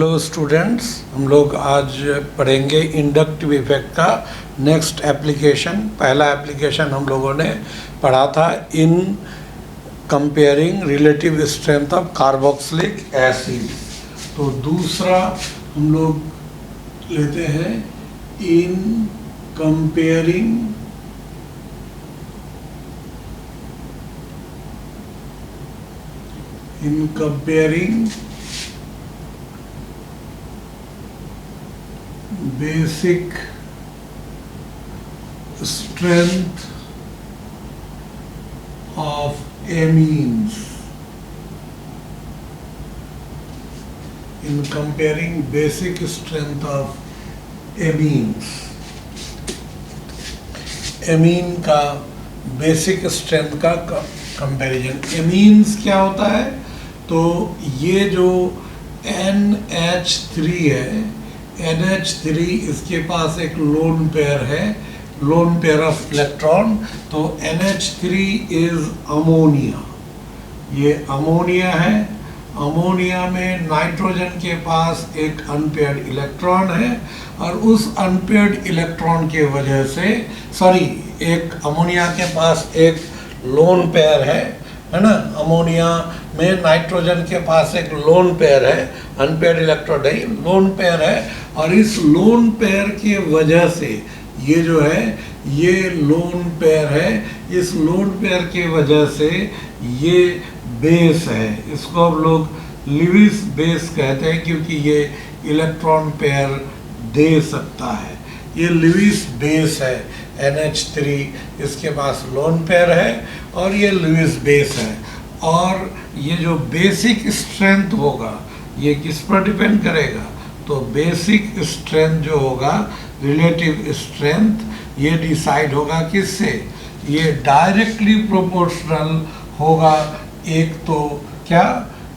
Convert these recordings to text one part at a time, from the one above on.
Hello students, हम लोग आज पढ़ेंगे इंडक्टिव इफेक्ट का नेक्स्ट एप्लीकेशन। पहला एप्लीकेशन हम लोगों ने पढ़ा था इन comparing relative strength of carboxylic acid. तो दूसरा हम लोग लेते हैं इन comparing basic strength of amines. In comparing basic strength of amines, amine का बेसिक स्ट्रेंथ का कंपैरिजन। एमीन्स क्या होता है? तो ये जो NH3 है, NH3 इसके पास एक लोन पेयर है, लोन पेयर ऑफ इलेक्ट्रॉन। तो NH3 इज अमोनिया, ये अमोनिया है। अमोनिया में नाइट्रोजन के पास एक अनपेयर्ड इलेक्ट्रॉन है और उस अनपेयर्ड इलेक्ट्रॉन के वजह से एक अमोनिया के पास एक लोन पेयर है ना। अमोनिया में नाइट्रोजन के पास एक लोन पेयर है, अनपेयर्ड इलेक्ट्रॉन नहीं, लोन पेयर है। और इस लोन पेयर की वजह से ये जो है ये लोन पेयर है, इस लोन पेयर की वजह से ये बेस है। इसको हम लोग लिविस बेस कहते हैं क्योंकि ये इलेक्ट्रॉन पेयर दे सकता है। ये लिविस बेस है, NH3 इसके पास लोन पेयर है और ये लिविस बेस है। और ये जो बेसिक स्ट्रेंथ होगा ये किस पर डिपेंड करेगा? तो बेसिक स्ट्रेंथ जो होगा, रिलेटिव स्ट्रेंथ, ये डिसाइड होगा किससे? ये डायरेक्टली प्रोपोर्शनल होगा। एक तो क्या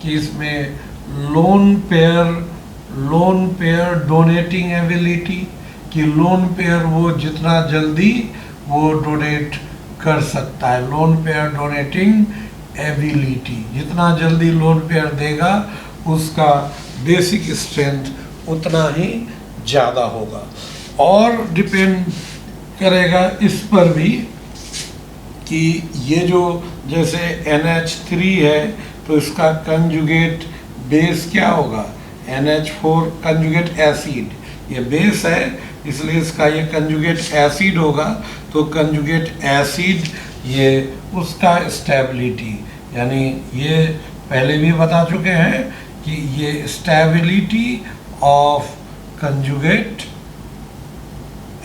कि इसमें लोन पेयर डोनेटिंग एबिलिटी, कि लोन पेयर वो जितना जल्दी वो डोनेट कर सकता है। लोन पेयर डोनेटिंग एबिलिटी, जितना जल्दी लोन पेयर देगा उसका बेसिक स्ट्रेंथ उतना ही ज़्यादा होगा। और डिपेंड करेगा इस पर भी कि ये जो जैसे NH3 है तो इसका कंजुगेट बेस क्या होगा? NH4 कंजुगेट एसिड, ये बेस है इसलिए इसका ये कंजुगेट एसिड होगा। तो कंजुगेट एसिड ये उसका स्टेबिलिटी, यानी ये पहले भी बता चुके हैं कि ये stability of conjugate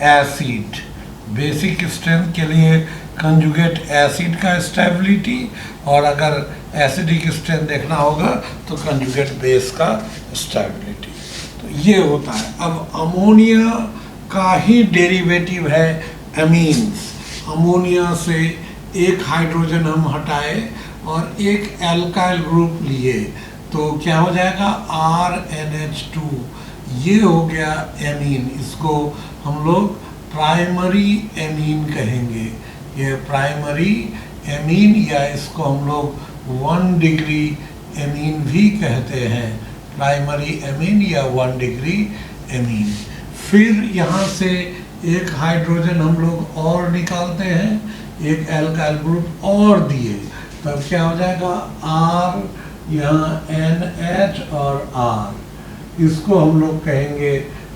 acid, basic strength के लिए कंजुगेट एसिड का स्टेबिलिटी, और अगर एसिडिक स्ट्रेंथ देखना होगा तो कंजुगेट बेस का स्टेबिलिटी। तो ये होता है। अब अमोनिया का ही डेरिवेटिव है एमीन्स। अमोनिया से एक हाइड्रोजन हम हटाए और एक एल्काइल ग्रुप लिए तो क्या हो जाएगा? RNH2, ये हो गया एमीन। इसको हम लोग प्राइमरी एमीन कहेंगे। ये प्राइमरी एमीन, या इसको हम लोग 1 डिग्री एमीन भी कहते हैं। प्राइमरी एमीन या 1 डिग्री एमीन। फिर यहाँ से एक हाइड्रोजन हम लोग और निकालते हैं, एक एल्काइल ग्रुप और दिए, तब क्या हो जाएगा? R, यहाँ NH और R, इसको हम लोग कहेंगे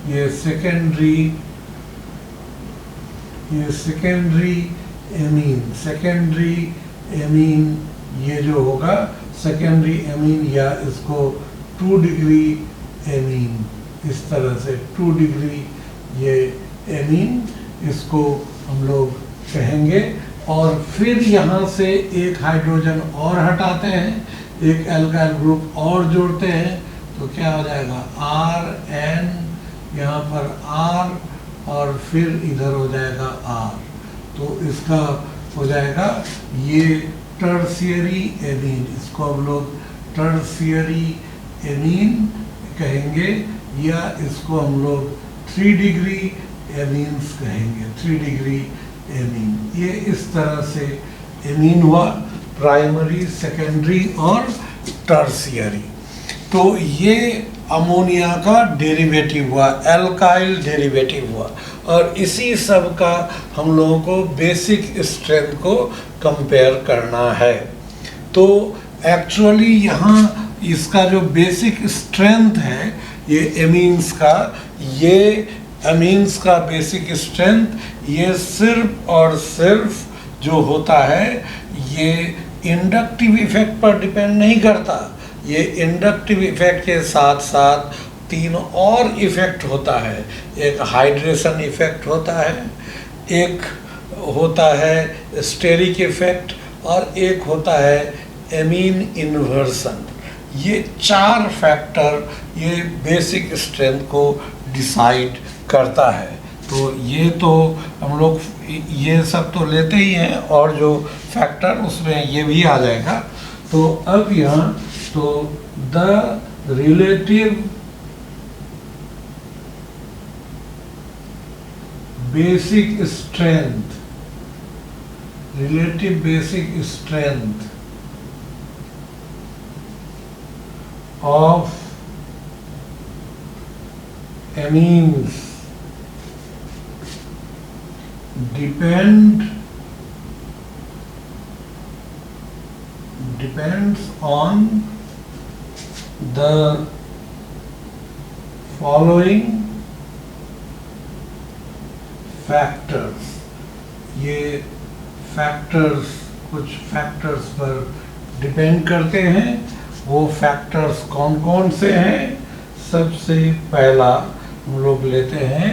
ये सेकेंडरी एमीन। सेकेंडरी एमीन ये जो होगा सेकेंडरी एमीन, या इसको 2 डिग्री एमीन, इस तरह से 2 डिग्री ये एमीन, इसको हम लोग कहेंगे। और फिर यहाँ से एक हाइड्रोजन और हटाते हैं, एक एल्काइल ग्रुप और जोड़ते हैं, तो क्या हो जाएगा? RN, यहाँ पर R और फिर इधर हो जाएगा R। तो इसका हो जाएगा ये टर्शियरी एमीन। इसको हम लोग टर्शियरी एमीन कहेंगे, या इसको हम लोग 3 डिग्री एमीन्स कहेंगे। 3 डिग्री एमीन, ये इस तरह से एमीन हुआ, प्राइमरी, सेकेंडरी और टर्शियरी। तो ये अमोनिया का डेरिवेटिव हुआ, एल्काइल डेरिवेटिव हुआ, और इसी सब का हम लोगों को बेसिक स्ट्रेंथ को कंपेयर करना है। तो एक्चुअली यहाँ इसका जो बेसिक स्ट्रेंथ है ये एमीन्स का बेसिक स्ट्रेंथ ये सिर्फ और सिर्फ जो होता है ये इंडक्टिव इफेक्ट पर डिपेंड नहीं करता। ये इंडक्टिव इफेक्ट के साथ साथ तीन और इफेक्ट होता है। एक हाइड्रेशन इफेक्ट होता है, एक होता है स्टेरिक इफेक्ट, और एक होता है एमीन इन्वर्सन। ये चार फैक्टर ये बेसिक स्ट्रेंथ को डिसाइड करता है। तो ये तो हम लोग ये सब तो लेते ही हैं, और जो फैक्टर उसमें ये भी आ जाएगा। तो अब यहाँ तो the relative basic strength, relative basic strength of amines depends on the following factors। ये फैक्टर्स कुछ फैक्टर्स पर डिपेंड करते हैं। वो फैक्टर्स कौन कौन से हैं? सबसे पहला हम लोग लेते हैं,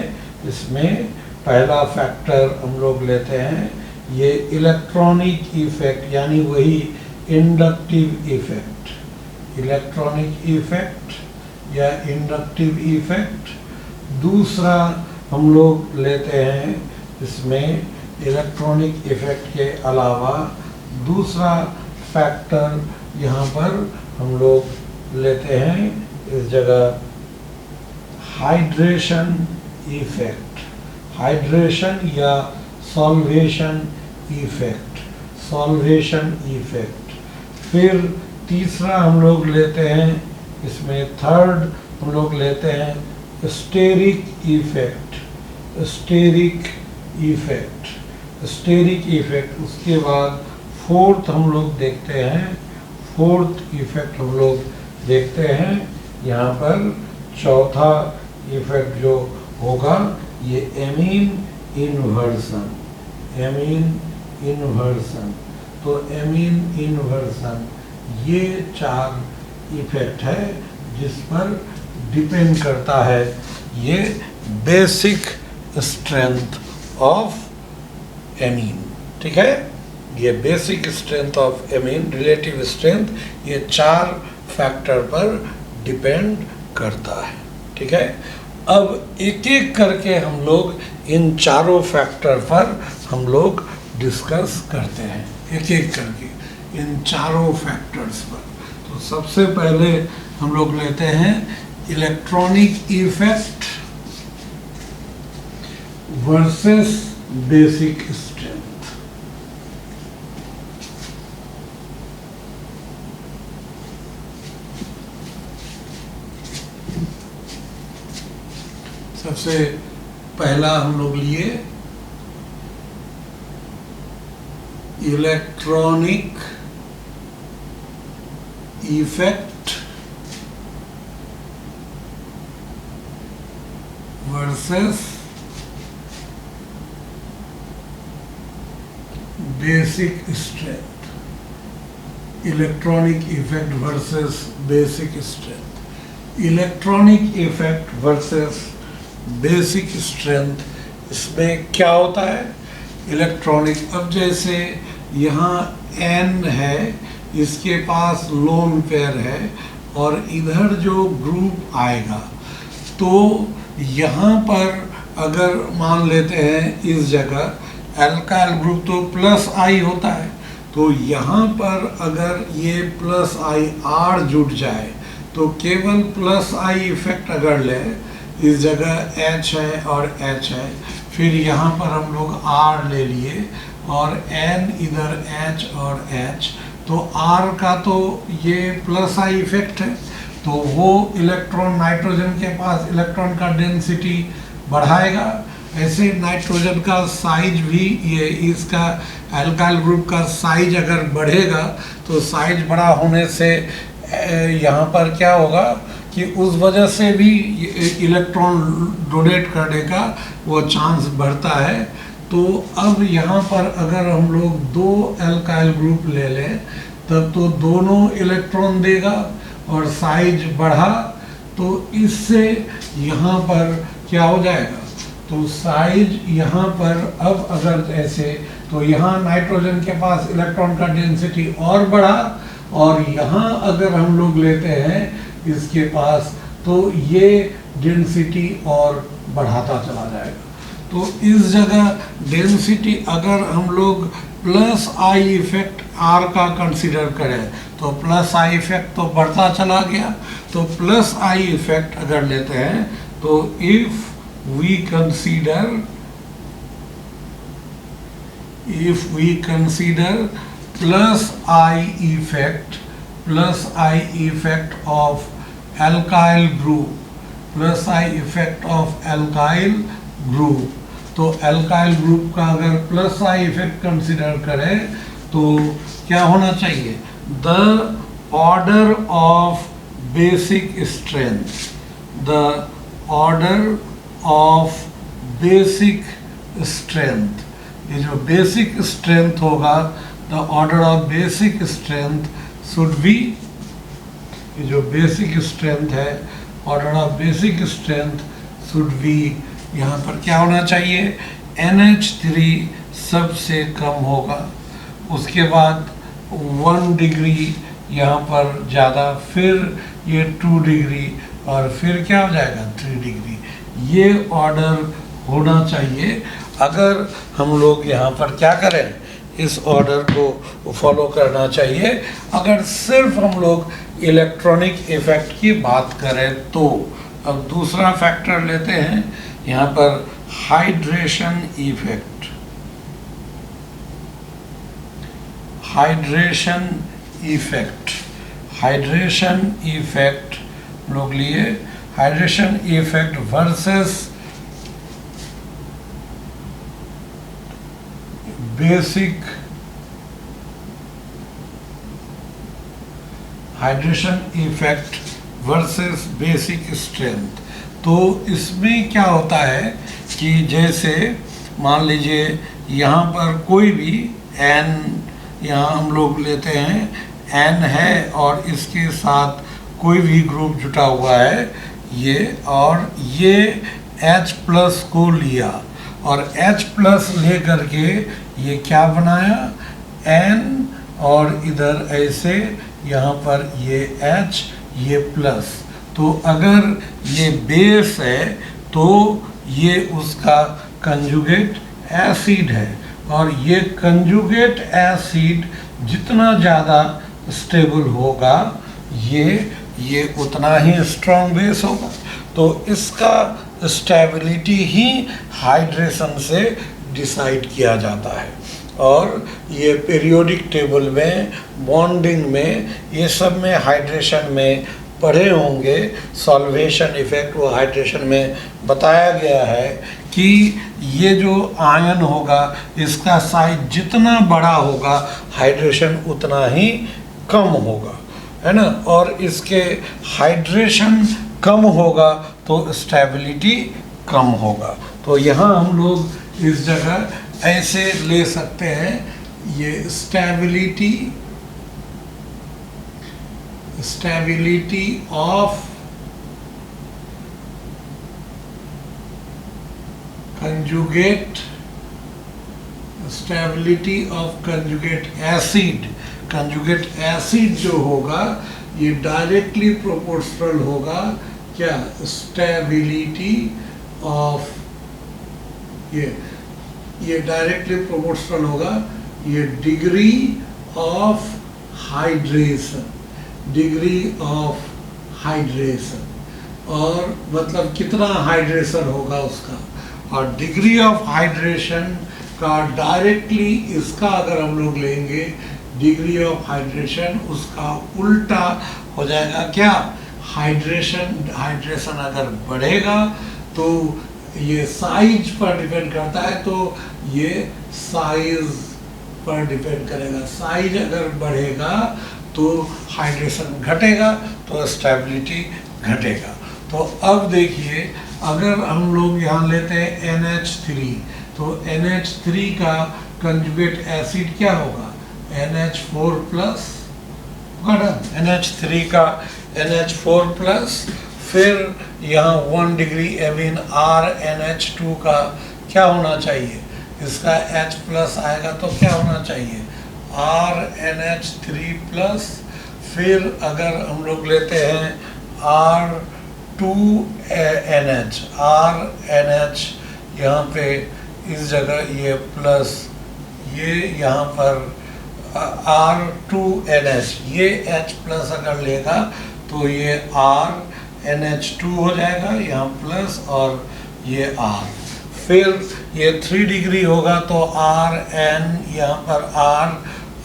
इसमें पहला फैक्टर हम लोग लेते हैं ये इलेक्ट्रॉनिक इफेक्ट, यानी वही इंडक्टिव इफेक्ट, इलेक्ट्रॉनिक इफेक्ट या इंडक्टिव इफेक्ट। दूसरा हम लोग लेते हैं इसमें इलेक्ट्रॉनिक इफेक्ट के अलावा दूसरा फैक्टर यहाँ पर हम लोग लेते हैं इस जगह हाइड्रेशन इफेक्ट, हाइड्रेशन या सॉल्वेशन इफेक्ट, सॉल्वेशन इफेक्ट। फिर तीसरा हम लोग लेते हैं इसमें, थर्ड हम लोग लेते हैं steric effect, steric effect, steric effect. उसके बाद फोर्थ हम लोग देखते हैं, फोर्थ इफेक्ट हम लोग देखते हैं यहाँ पर। चौथा इफेक्ट जो होगा ये एमीन इन्वर्सन, एमीन इन्वर्सन। तो एमीन इन्वर्सन ये चार इफेक्ट है जिस पर डिपेंड करता है ये बेसिक स्ट्रेंथ ऑफ एमीन। ठीक है, ये basic strength of amine, relative strength, ये चार फैक्टर पर डिपेंड करता है। ठीक है, अब एक एक करके हम लोग इन चारों फैक्टर पर हम लोग डिस्कस करते हैं, एक एक करके इन चारों फैक्टर्स पर। तो सबसे पहले हम लोग लेते हैं electronic effect versus basic strength. सबसे पहला हम लोग लिए electronic effect versus basic strength, electronic effect versus basic strength. Electronic effect versus basic strength, इसमें क्या होता है? इलेक्ट्रॉनिक, अब जैसे यहाँ N है, इसके पास लोन पेयर है, और इधर जो ग्रुप आएगा तो यहाँ पर अगर मान लेते हैं इस जगह एल्काइल ग्रुप तो प्लस आई होता है, तो यहाँ पर अगर ये प्लस आई R जुड़ जाए तो केवल प्लस आई इफेक्ट अगर ले, इस जगह H है और H है, फिर यहाँ पर हम लोग R ले लिए और N इधर H और H, तो R का तो ये प्लस आई इफेक्ट है, तो वो इलेक्ट्रॉन नाइट्रोजन के पास इलेक्ट्रॉन का डेंसिटी बढ़ाएगा। ऐसे नाइट्रोजन का साइज भी, ये इसका अल्काइल ग्रुप का साइज अगर बढ़ेगा तो साइज बड़ा होने से यहाँ पर क्या होगा कि उस वजह से भी इलेक्ट्रॉन डोनेट करने का वो चांस बढ़ता है। तो अब यहाँ पर अगर हम लोग दो अल्काइल ग्रुप ले लें तब तो दोनों इलेक्ट्रॉन देगा और साइज बढ़ा, तो इससे यहाँ पर क्या हो जाएगा, तो साइज यहाँ पर अब अगर ऐसे, तो यहाँ नाइट्रोजन के पास इलेक्ट्रॉन का डेंसिटी और बढ़ा, और यहाँ अगर हम लोग लेते हैं इसके पास, तो ये डेंसिटी और बढ़ाता चला जाएगा। तो इस जगह डेंसिटी अगर हम लोग प्लस आई इफेक्ट आर का कंसीडर करें तो प्लस आई इफेक्ट तो बढ़ता चला गया। तो प्लस आई इफेक्ट अगर लेते हैं तो if we consider plus I effect of alkyl group, तो alkyl group का अगर प्लस आई इफेक्ट कंसिडर करें तो क्या होना चाहिए, the order of basic strength, ये जो बेसिक स्ट्रेंथ होगा, the order of basic strength should be, ये जो बेसिक स्ट्रेंथ है, order of basic strength should be, यहाँ पर क्या होना चाहिए, NH3 सबसे कम होगा, उसके बाद 1 डिग्री यहाँ पर ज़्यादा, फिर ये 2 डिग्री और फिर क्या हो जाएगा 3 डिग्री। ये ऑर्डर होना चाहिए। अगर हम लोग यहाँ पर क्या करें, इस ऑर्डर को फॉलो करना चाहिए। अगर सिर्फ हम लोग इलेक्ट्रॉनिक इफेक्ट की बात करें तो अब दूसरा फैक्टर लेते हैं यहाँ पर, हाइड्रेशन इफेक्ट लोग लिए, hydration effect versus basic, hydration effect versus basic strength. तो इसमें क्या होता है कि जैसे मान लीजिए यहाँ पर कोई भी n, यहाँ हम लोग लेते हैं n है और इसके साथ कोई भी ग्रुप जुटा हुआ है ये, और ये H प्लस को लिया और H प्लस ले करके ये क्या बनाया N, और इधर ऐसे यहाँ पर ये H, ये प्लस। तो अगर ये बेस है तो ये उसका कंजुगेट एसिड है, और ये कंजुगेट एसिड जितना ज़्यादा स्टेबल होगा ये उतना ही स्ट्रॉन्ग बेस होगा। तो इसका स्टेबिलिटी ही हाइड्रेशन से डिसाइड किया जाता है। और ये पीरियोडिक टेबल में, बॉन्डिंग में, ये सब में हाइड्रेशन में पढ़े होंगे, सॉल्वेशन इफेक्ट वो हाइड्रेशन में बताया गया है कि ये जो आयन होगा इसका साइज जितना बड़ा होगा हाइड्रेशन उतना ही कम होगा, है ना। और इसके हाइड्रेशन कम होगा तो स्टेबिलिटी कम होगा। तो यहाँ हम लोग इस जगह ऐसे ले सकते हैं, ये stability of conjugate acid. Conjugate acid जो होगा ये डायरेक्टली प्रोपोर्शनल होगा क्या, स्टेबिलिटी ऑफ, ये डायरेक्टली प्रोपोर्शनल होगा ये डिग्री ऑफ हाइड्रेशन, और मतलब कितना हाइड्रेशन होगा उसका। और डिग्री ऑफ हाइड्रेशन का डायरेक्टली इसका अगर हम लोग लेंगे, डिग्री ऑफ हाइड्रेशन उसका उल्टा हो जाएगा क्या, हाइड्रेशन अगर बढ़ेगा तो ये साइज पर डिपेंड करता है, तो ये साइज पर डिपेंड करेगा। साइज अगर बढ़ेगा तो हाइड्रेशन घटेगा, तो स्टेबिलिटी घटेगा। तो अब देखिए, अगर हम लोग यहाँ लेते हैं NH3, तो NH3 का कंजुगेट एसिड क्या होगा? NH4+, NH3 का NH4+, फिर यहाँ 1 डिग्री एविन RNH2 का क्या होना चाहिए? इसका H+ आएगा तो क्या होना चाहिए? RNH3+, फिर अगर हम लोग लेते हैं RNH, यहाँ पे इस जगह ये प्लस, ये यहाँ पर R2NH, ये H+ अगर लेगा तो ये RNH2 हो जाएगा, यहाँ प्लस और ये R। फिर ये 3 डिग्री होगा तो RN, यहाँ पर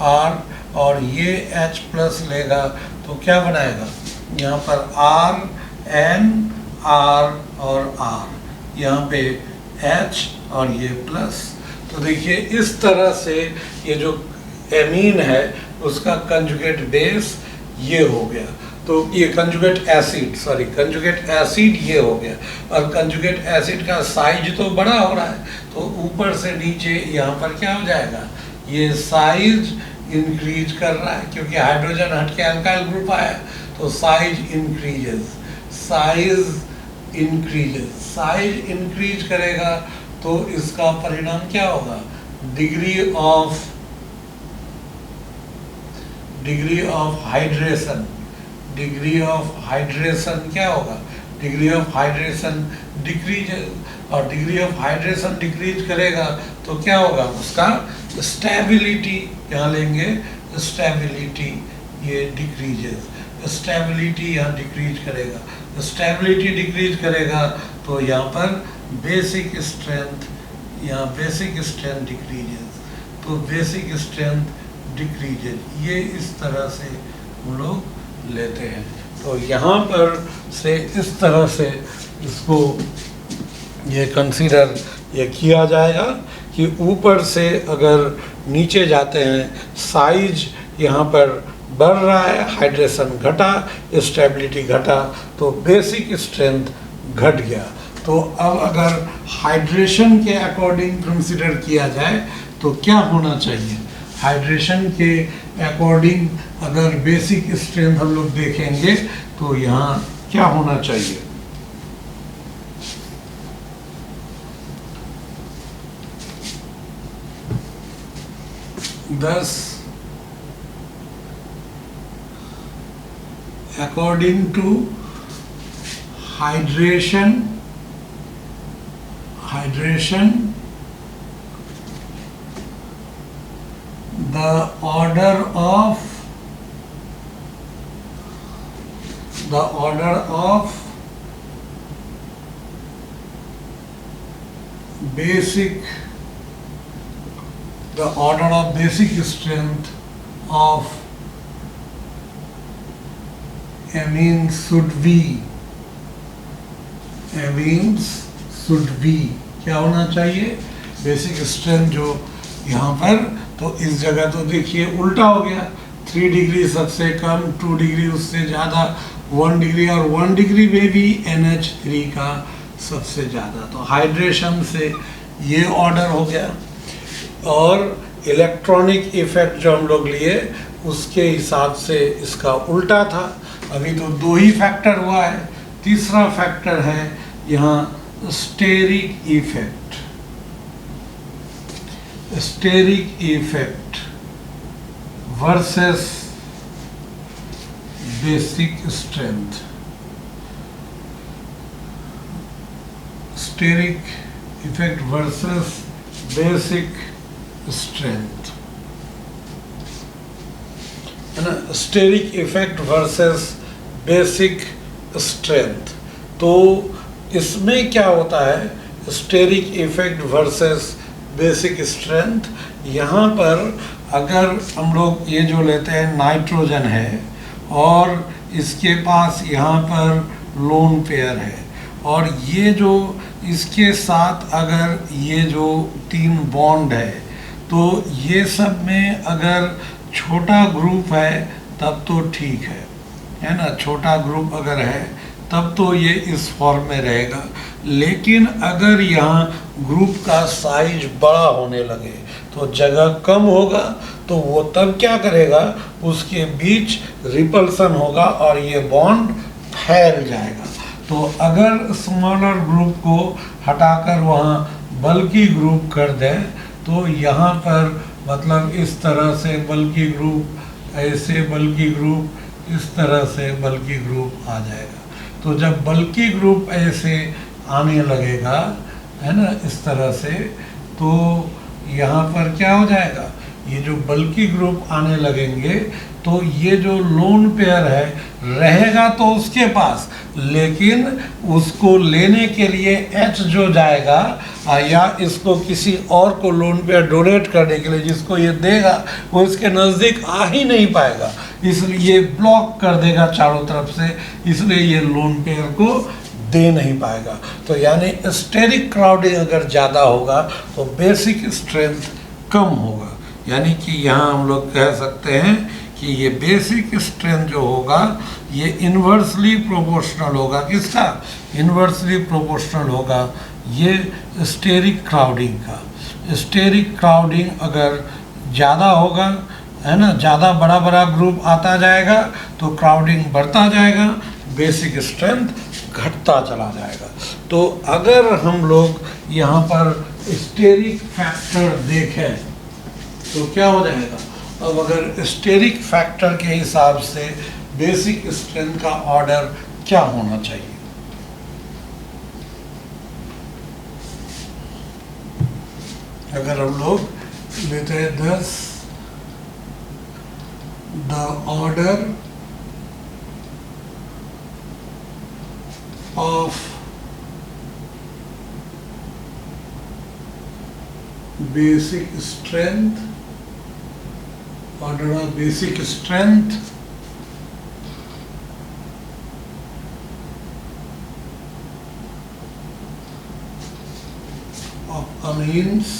R और ये H+ लेगा तो क्या बनाएगा? यहाँ पर RN, R और R, यहाँ पे H और ये प्लस। तो देखिए इस तरह से ये जो एमीन है उसका कंजुगेट बेस ये हो गया, तो ये कंजुगेट एसिड ये हो गया। और कंजुगेट एसिड का साइज तो बड़ा हो रहा है, तो ऊपर से नीचे यहाँ पर क्या हो जाएगा? ये साइज इंक्रीज कर रहा है, क्योंकि हाइड्रोजन हट के अल्काइल ग्रुप आया, तो साइज इंक्रीज करेगा, तो इसका परिणाम क्या होगा? डिग्री ऑफ हाइड्रेशन क्या होगा? डिग्री ऑफ हाइड्रेशन डिक्रीजेस, और डिग्री ऑफ हाइड्रेशन डिक्रीज करेगा तो क्या होगा? उसका स्टेबिलिटी, यहाँ लेंगे स्टेबिलिटी, ये डिक्रीजेस, स्टेबिलिटी यहाँ डिक्रीज करेगा। स्टेबिलिटी डिक्रीज करेगा तो यहाँ पर बेसिक स्ट्रेंथ डिक्रीजेस, तो बेसिक स्ट्रेंथ डिक्रीजेज, ये इस तरह से हम लोग लेते हैं। तो यहाँ पर से इस तरह से इसको ये कंसीडर ये किया जाएगा कि ऊपर से अगर नीचे जाते हैं, साइज यहाँ पर बढ़ रहा है, हाइड्रेशन घटा, स्टेबिलिटी घटा, तो बेसिक स्ट्रेंथ घट गया। तो अब अगर हाइड्रेशन के अकॉर्डिंग कंसीडर किया जाए तो क्या होना चाहिए? हाइड्रेशन के अकॉर्डिंग अगर बेसिक स्ट्रेंथ हम लोग देखेंगे तो यहाँ क्या होना चाहिए? 10 according to hydration the order of basic strength of amines should be क्या होना चाहिए? बेसिक स्ट्रेंथ जो यहाँ पर, तो इस जगह तो देखिए उल्टा हो गया, 3 डिग्री सबसे कम, 2 डिग्री उससे ज़्यादा, 1 डिग्री, और 1 डिग्री में भी NH3 का सबसे ज़्यादा। तो हाइड्रेशन से ये ऑर्डर हो गया। और इलेक्ट्रॉनिक इफेक्ट जो हम लोग लिए उसके हिसाब से इसका उल्टा था। अभी तो 2 ही फैक्टर हुआ है, तीसरा फैक्टर है यहाँ steric effect versus basic strength. Steric effect versus basic strength, है ना? Steric effect versus basic strength. तो इसमें क्या होता है? Steric effect versus basic strength, यहाँ पर अगर हम लोग ये जो लेते हैं नाइट्रोजन है और इसके पास यहाँ पर लोन पेयर है, और ये जो इसके साथ अगर ये जो 3 बॉन्ड है, तो ये सब में अगर छोटा ग्रुप है तब तो ठीक है ना, छोटा ग्रुप अगर है तब तो ये इस फॉर्म में रहेगा। लेकिन अगर यहाँ ग्रुप का साइज बड़ा होने लगे तो जगह कम होगा, तो वो तब क्या करेगा, उसके बीच रिपल्सन होगा और ये बॉन्ड फैल जाएगा। तो अगर स्मॉलर ग्रुप को हटाकर वहाँ बल्कि ग्रुप कर दें, तो यहाँ पर मतलब इस तरह से बल्कि ग्रुप, ऐसे बल्कि ग्रुप, इस तरह से बल्कि ग्रुप आ जाएगा। तो जब बल्कि ग्रुप ऐसे आने लगेगा, है ना, इस तरह से, तो यहाँ पर क्या हो जाएगा, ये जो बल्कि ग्रुप आने लगेंगे तो ये जो लोन पेयर है रहेगा तो उसके पास, लेकिन उसको लेने के लिए H जो जाएगा या इसको किसी और को लोन पेयर डोनेट करने के लिए जिसको ये देगा, वो इसके नज़दीक आ ही नहीं पाएगा, इसलिए ये ब्लॉक कर देगा चारों तरफ से, इसलिए ये लोन पेयर को दे नहीं पाएगा। तो यानी स्टेरिक क्राउडिंग अगर ज़्यादा होगा तो बेसिक स्ट्रेंथ कम होगा। यानी कि यहाँ हम लोग कह सकते हैं कि ये बेसिक स्ट्रेंथ जो होगा ये इन्वर्सली प्रोपोर्शनल होगा। किसका? इन्वर्सली प्रोपोर्शनल होगा ये स्टेरिक क्राउडिंग का। स्टेरिक क्राउडिंग अगर ज़्यादा होगा, है ना, ज़्यादा बड़ा बड़ा ग्रुप आता जाएगा तो क्राउडिंग बढ़ता जाएगा, बेसिक स्ट्रेंथ घटता चला जाएगा। तो अगर हम लोग यहाँ पर स्टेरिक फैक्टर देखें तो क्या हो जाएगा, अब अगर स्टेरिक फैक्टर के हिसाब से बेसिक स्ट्रेंथ का ऑर्डर क्या होना चाहिए? अगर हम लोग लेते हैं 10, the order of basic strength, order of basic strength of amines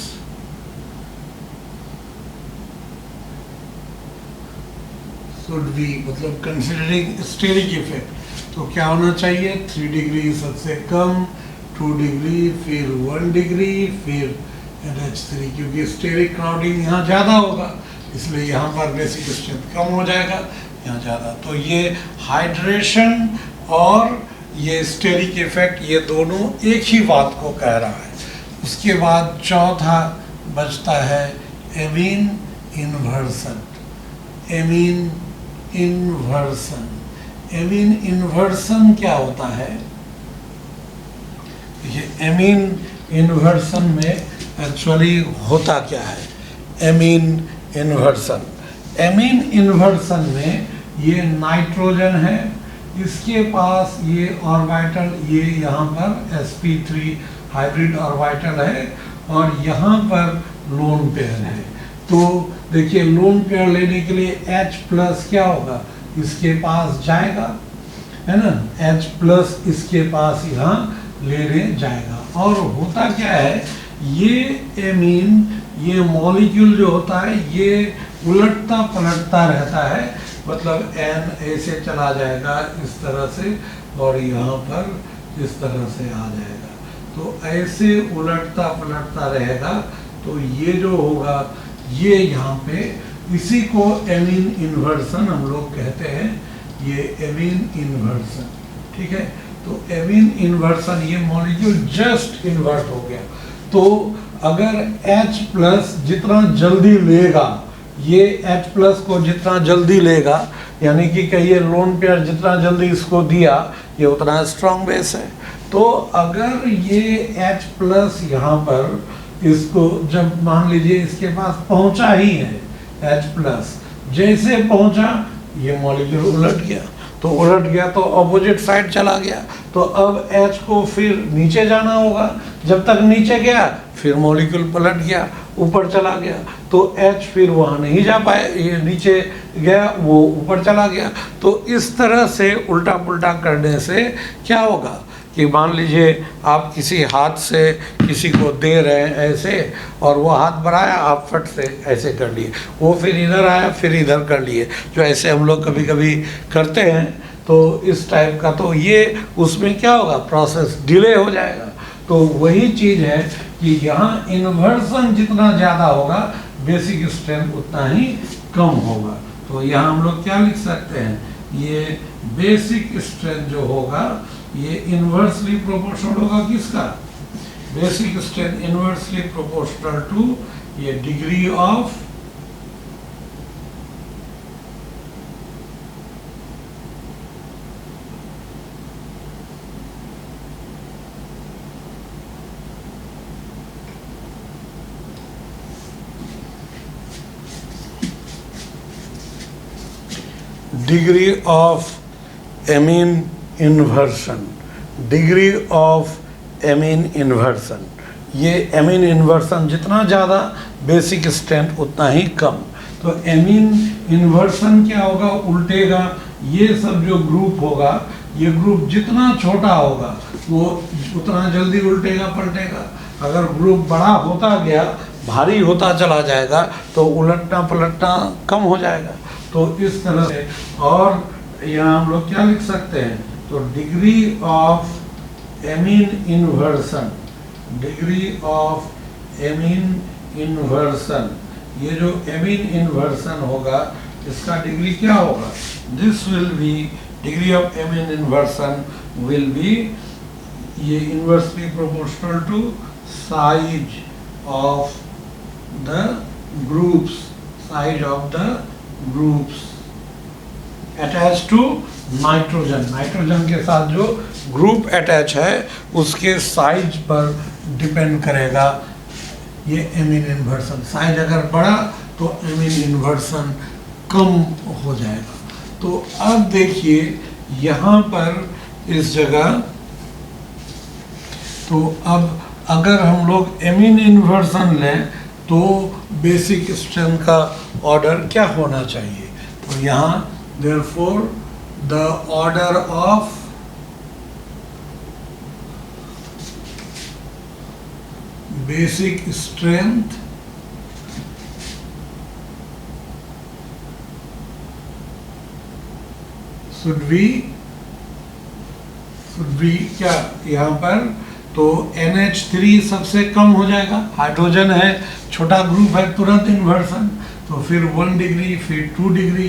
should be, मतलब considering steric effect, तो क्या होना चाहिए, 3 डिग्री सबसे कम, 2 डिग्री, फिर 1 डिग्री, फिर NH3, क्योंकि स्टेरिक क्राउडिंग यहाँ ज़्यादा होगा इसलिए यहाँ पर बेसिक स्ट्रेंथ कम हो जाएगा, यहाँ ज़्यादा। तो ये हाइड्रेशन और ये स्टेरिक इफेक्ट, ये दोनों एक ही बात को कह रहा है। उसके बाद चौथा बचता है amine inversion. Amine inversion, amine inversion क्या होता है? ये एमीन इन्वर्सन में एक्चुअली होता क्या है? एमीन इन्वर्सन, एमीन इन्वर्सन में ये नाइट्रोजन है, इसके पास ये ऑर्बिटल, ये यहाँ पर sp3 हाइब्रिड ऑर्बिटल है और यहाँ पर लोन पेयर है। तो देखिए लोन पेयर लेने के लिए H प्लस क्या होगा, इसके पास जाएगा, है ना, H प्लस इसके पास यहाँ लेने जाएगा। और होता क्या है, ये एमीन, ये मॉलिक्यूल जो होता है ये उलटता पलटता रहता है, मतलब N ऐसे चला जाएगा इस तरह से और यहाँ पर इस तरह से आ जाएगा। तो ऐसे उलटता पलटता रहेगा, तो ये जो होगा ये यहाँ पे, इसी को एमीन इन्वर्सन हम लोग कहते हैं, ये एमीन इन्वर्सन, ठीक है। तो एमीन इन्वर्सन, ये मॉलिक्यूल जस्ट इन्वर्ट हो गया। तो अगर H प्लस जितना जल्दी लेगा, ये H प्लस को जितना जल्दी लेगा, यानी कि कहिए लोन पेयर जितना जल्दी इसको दिया, ये उतना स्ट्रॉन्ग बेस है। तो अगर ये H प्लस यहाँ पर इसको जब मान लीजिए इसके पास पहुँचा ही है H प्लस, जैसे पहुँचा ये मॉलिक्यूल उलट गया, तो उलट गया तो अपोजिट साइड चला गया, तो अब H को फिर नीचे जाना होगा, जब तक नीचे गया फिर मॉलिक्यूल पलट गया, ऊपर चला गया, तो H फिर वहाँ नहीं जा पाए, ये नीचे गया, वो ऊपर चला गया। तो इस तरह से उल्टा पुल्टा करने से क्या होगा कि मान लीजिए आप किसी हाथ से किसी को दे रहे हैं ऐसे, और वो हाथ बढ़ाया, आप फट से ऐसे कर लिए, वो फिर इधर आया फिर इधर कर लिए, जो ऐसे हम लोग कभी कभी करते हैं। तो इस टाइप का, तो ये उसमें क्या होगा, प्रोसेस डिले हो जाएगा। तो वही चीज़ है कि यहाँ इन्वर्सन जितना ज़्यादा होगा बेसिक स्ट्रेंथ उतना ही कम होगा। तो यहाँ हम लोग क्या लिख सकते हैं, ये बेसिक स्ट्रेंथ जो होगा ये इन्वर्सली प्रोपोर्शनल होगा किसका, basic strength inversely proportional to ये degree of degree of amine inversion, degree of amine inversion. ये एमीन इन्वर्सन जितना ज़्यादा बेसिक स्ट्रेंथ उतना ही कम। तो एमीन इन्वर्सन क्या होगा, उल्टेगा, ये सब जो ग्रुप होगा, ये ग्रुप जितना छोटा होगा वो उतना जल्दी उल्टेगा पलटेगा। अगर ग्रुप बड़ा होता गया, भारी होता चला जाएगा, तो उलटना पलटना कम हो जाएगा। तो इस तरह से, और यहाँ हम लोग क्या लिख सकते हैं, तो degree of amine inversion, degree of amine inversion, ये जो एमीन इन्वर्सन होगा इसका डिग्री क्या होगा, this will be degree of amine inversion will be ये inversely proportional to size of the groups, size of the groups attach to nitrogen. Nitrogen के साथ जो ग्रुप अटैच है उसके साइज पर डिपेंड करेगा ये एमीन इन्वर्सन। साइज अगर बढ़ा तो एमीन इन्वर्सन कम हो जाएगा। तो अब देखिए यहाँ पर इस जगह, तो अब अगर हम लोग एमीन इन्वर्सन लें तो बेसिक स्ट्रेंथ का ऑर्डर क्या होना चाहिए, तो यहाँ therefore the order of basic strength should be क्या, यहाँ पर तो NH3 सबसे कम हो जाएगा, हाइड्रोजन है, छोटा ग्रुप है, तुरंत इन्वर्सन, तो फिर 1 डिग्री, फिर 2 डिग्री,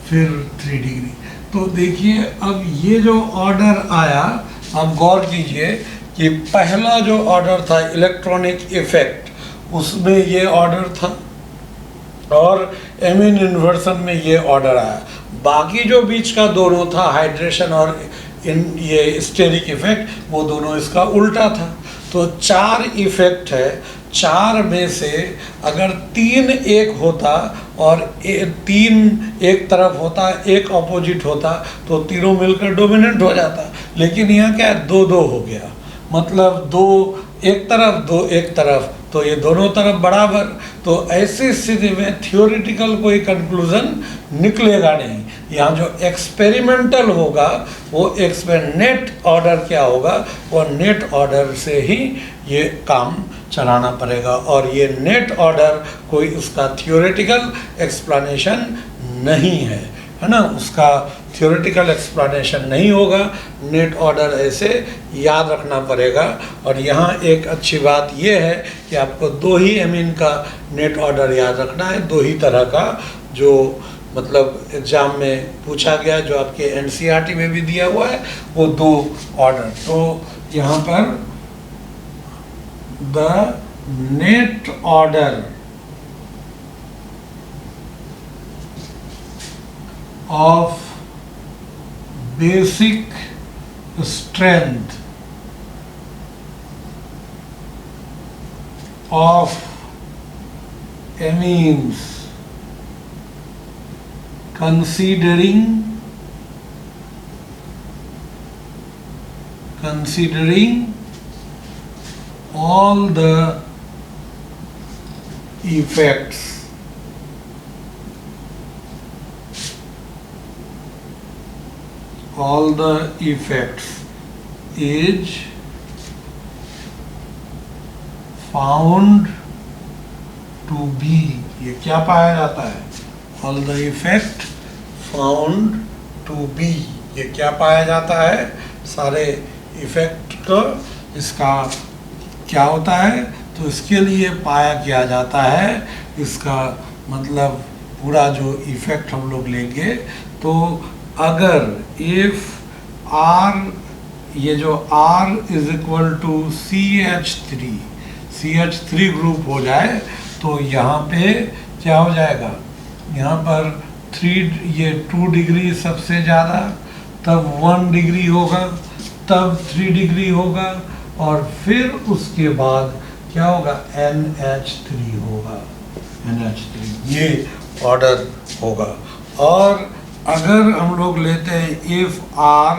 फिर 3 डिग्री। तो देखिए अब ये जो ऑर्डर आया, आप गौर कीजिए कि पहला जो ऑर्डर था इलेक्ट्रॉनिक इफेक्ट, उसमें ये ऑर्डर था, और एमीन इन्वर्सन में ये ऑर्डर आया। बाकी जो बीच का दोनों था, हाइड्रेशन और ये स्टेरिक इफेक्ट, वो दोनों इसका उल्टा था। तो 4 इफेक्ट है, 4 में से अगर 3 एक होता और 3 एक तरफ होता, 1 ऑपोजिट होता, तो तीनों मिलकर डोमिनेंट हो जाता। लेकिन यहाँ क्या है, 2-2 हो गया, मतलब 2 एक तरफ 2 एक तरफ, तो ये दोनों तरफ बराबर। तो ऐसी स्थिति में थियोरिटिकल कोई कंक्लूजन निकलेगा नहीं। यहाँ जो एक्सपेरिमेंटल होगा वो नेट ऑर्डर क्या होगा, वो नेट ऑर्डर से ही ये काम चलाना पड़ेगा। और ये नेट ऑर्डर कोई उसका थियोरेटिकल एक्सप्लेनेशन नहीं है ना, उसका थियोरेटिकल एक्सप्लेनेशन नहीं होगा, नेट ऑर्डर ऐसे याद रखना पड़ेगा। और यहाँ एक अच्छी बात ये है कि आपको 2 ही एमीन का नेट ऑर्डर याद रखना है, 2 ही तरह का, जो मतलब एग्जाम में पूछा गया, जो आपके NCERT में भी दिया हुआ है, वो 2 ऑर्डर। तो यहाँ पर the net order of basic strength of amines considering all the effects all the effects is found to be, ये क्या पाया जाता है? all the effect found to be, ये क्या पाया जाता है? सारे इफेक्ट को, इसका क्या होता है? तो इसके लिए पाया किया जाता है, इसका मतलब पूरा जो इफेक्ट हम लोग लेंगे, तो अगर इफ R, ये जो R is equal to CH3 group हो जाए, तो यहाँ पे क्या हो जाएगा? यहाँ पर 2 डिग्री सबसे ज़्यादा, तब 1 डिग्री होगा, तब 3 डिग्री होगा, और फिर उसके बाद क्या होगा? NH3 होगा, NH3, ये ऑर्डर होगा। और अगर हम लोग लेते हैं if R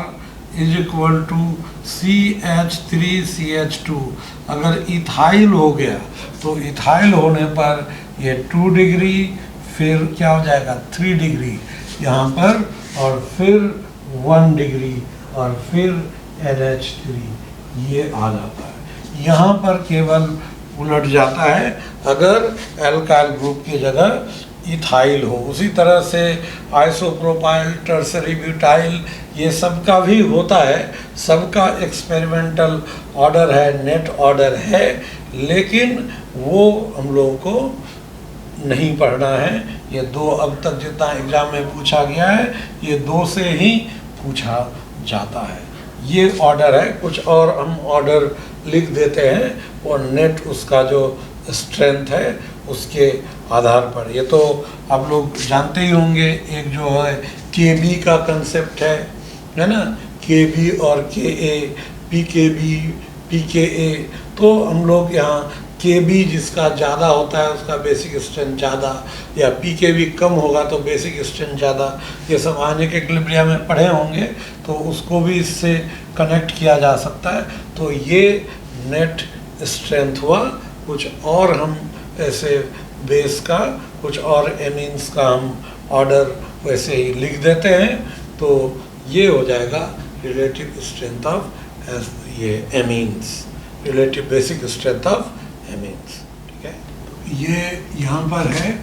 is equal to CH3CH2, अगर इथाइल हो गया, तो इथाइल होने पर ये 2 डिग्री, फिर क्या हो जाएगा? 3 डिग्री यहाँ पर, और फिर 1 डिग्री, और फिर NH3, ये आ जाता है। यहाँ पर केवल उलट जाता है अगर एल्काइल ग्रुप की जगह इथाइल हो। उसी तरह से आइसोप्रोपाइल, टर्सरी ब्यूटाइल, ये सब का भी होता है, सबका एक्सपेरिमेंटल ऑर्डर है, नेट ऑर्डर है, लेकिन वो हम लोगों को नहीं पढ़ना है। ये 2 अब तक जितना एग्जाम में पूछा गया है, ये 2 से ही पूछा जाता है। ये ऑर्डर है, कुछ और हम ऑर्डर लिख देते हैं, और नेट उसका जो स्ट्रेंथ है उसके आधार पर। ये तो आप लोग जानते ही होंगे, एक जो है KB का कंसेप्ट है ना, KB और KA, PKB, PKA, तो हम लोग यहाँ KB जिसका ज़्यादा होता है उसका बेसिक स्ट्रेंथ ज़्यादा, या PKB कम होगा तो बेसिक स्ट्रेंथ ज़्यादा, ये सब आने के इक्विलिब्रियम में पढ़े होंगे, तो उसको भी इससे कनेक्ट किया जा सकता है। तो ये नेट स्ट्रेंथ हुआ। कुछ और हम ऐसे बेस का, कुछ और एमीन्स का हम ऑर्डर वैसे ही लिख देते हैं, तो ये हो जाएगा रिलेटिव स्ट्रेंथ ऑफ ये amines, relative basic strength of amines. ठीक है, ये यहाँ पर है,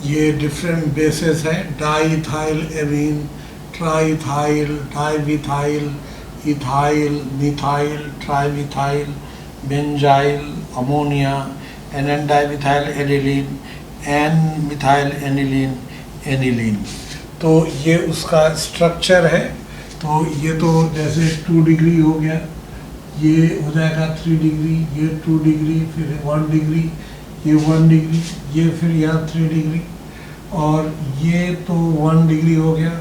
ये डिफरेंट बेसेस है, diethyl amine, triethyl, dimethyl, ethyl, methyl, trimethyl, benzyl, ammonia, N dimethyl aniline, N methyl aniline, aniline. तो ये उसका स्ट्रक्चर है। तो ये तो जैसे 2 डिग्री हो गया, ये हो जाएगा 3 डिग्री, ये 2 डिग्री, फिर 1 डिग्री, ये 1 डिग्री, ये फिर यहाँ 3 डिग्री, और ये तो 1 डिग्री हो गया,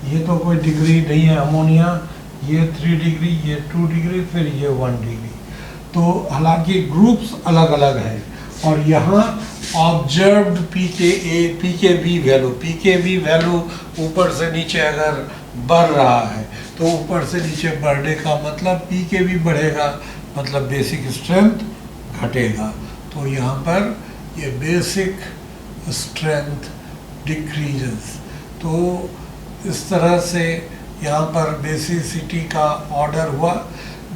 ये तो कोई डिग्री नहीं है अमोनिया, ये 3 डिग्री, ये 2 डिग्री, फिर ये 1 डिग्री। तो हालांकि ग्रुप्स अलग अलग हैं, और यहाँ ऑब्जर्व्ड पीकेबी वैल्यू ऊपर से नीचे अगर बढ़ रहा है, तो ऊपर से नीचे बढ़ने का मतलब पीकेबी बढ़ेगा, मतलब बेसिक स्ट्रेंथ घटेगा। तो यहाँ पर ये बेसिक स्ट्रेंथ डिक्रीजेस। तो इस तरह से यहाँ पर बेसिसिटी का ऑर्डर हुआ।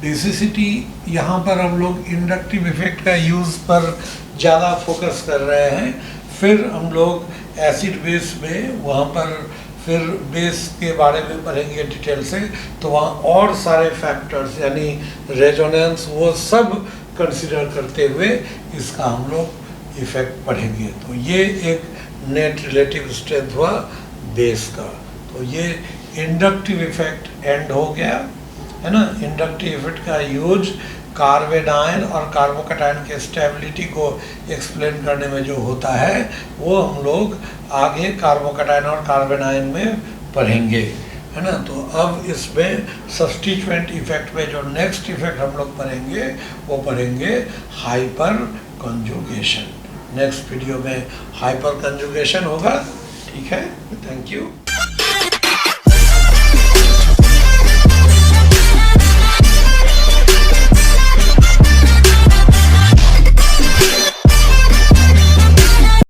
बेसिसिटी यहाँ पर हम लोग इंडक्टिव इफेक्ट का यूज़ पर ज़्यादा फोकस कर रहे हैं। फिर हम लोग एसिड बेस में वहाँ पर फिर बेस के बारे में पढ़ेंगे डिटेल से, तो वहाँ और सारे फैक्टर्स यानी रेजोनेंस वो सब कंसिडर करते हुए इसका हम लोग इफेक्ट पढ़ेंगे। तो ये एक नेट रिलेटिव स्ट्रेंथ हुआ बेस का। तो ये इंडक्टिव इफेक्ट एंड हो गया है ना। इंडक्टिव इफेक्ट का यूज कार्बेनाइन और कार्बोकैटायन के स्टेबिलिटी को एक्सप्लेन करने में जो होता है वो हम लोग आगे कार्बोकैटायन और कार्बेनाइन में पढ़ेंगे, है ना। तो अब इसमें सब्स्टिट्यूएंट इफेक्ट में जो नेक्स्ट इफेक्ट हम लोग पढ़ेंगे वो पढ़ेंगे हाइपर कंजुगेशन। नेक्स्ट वीडियो में हाइपर कंजुगेशन होगा। ठीक है, थैंक यू।